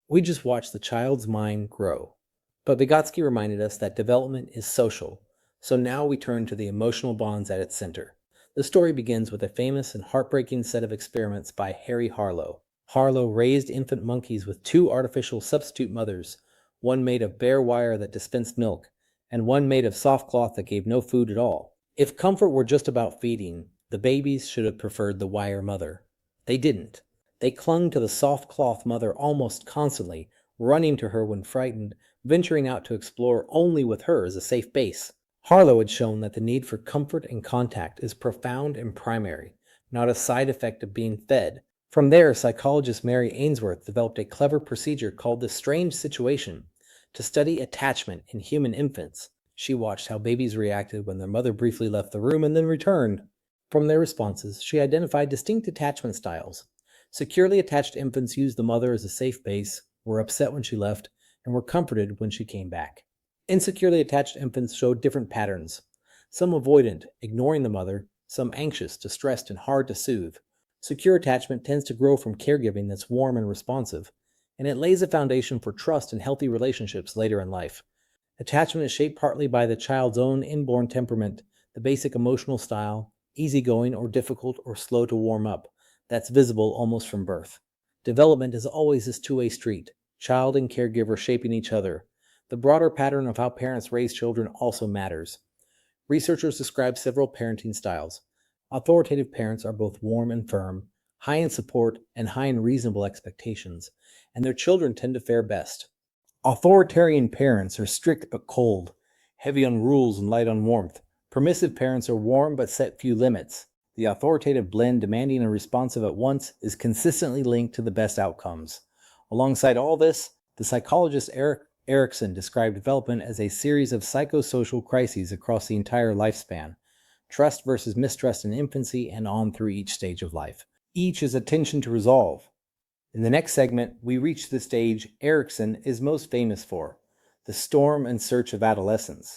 We just watched the child's mind grow. But Vygotsky reminded us that development is social, so now we turn to the emotional bonds at its center. The story begins with a famous and heartbreaking set of experiments by Harry Harlow. Harlow raised infant monkeys with two artificial substitute mothers, one made of bare wire that dispensed milk, and one made of soft cloth that gave no food at all. If comfort were just about feeding, the babies should have preferred the wire mother. They didn't. They clung to the soft cloth mother almost constantly, running to her when frightened, venturing out to explore only with her as a safe base. Harlow had shown that the need for comfort and contact is profound and primary, not a side effect of being fed. From there, psychologist Mary Ainsworth developed a clever procedure called the strange situation to study attachment in human infants. She watched how babies reacted when their mother briefly left the room and then returned. From their responses, she identified distinct attachment styles. Securely attached infants used the mother as a safe base, were upset when she left, and were comforted when she came back. Insecurely attached infants showed different patterns, some avoidant, ignoring the mother, some anxious, distressed, and hard to soothe. Secure attachment tends to grow from caregiving that's warm and responsive, and it lays a foundation for trust and healthy relationships later in life. Attachment is shaped partly by the child's own inborn temperament, the basic emotional style, easygoing or difficult or slow to warm up, that's visible almost from birth. Development is always this two-way street, child and caregiver shaping each other. The broader pattern of how parents raise children also matters. Researchers describe several parenting styles. Authoritative parents are both warm and firm, high in support and high in reasonable expectations, and their children tend to fare best. Authoritarian parents are strict but cold, heavy on rules and light on warmth. Permissive parents are warm but set few limits. The authoritative blend, demanding and responsive at once, is consistently linked to the best outcomes. Alongside all this, the psychologist Erikson described development as a series of psychosocial crises across the entire lifespan. Trust versus mistrust in infancy and on through each stage of life. Each is a tension to resolve. In the next segment, we reach the stage Erikson is most famous for, the storm and search of adolescence.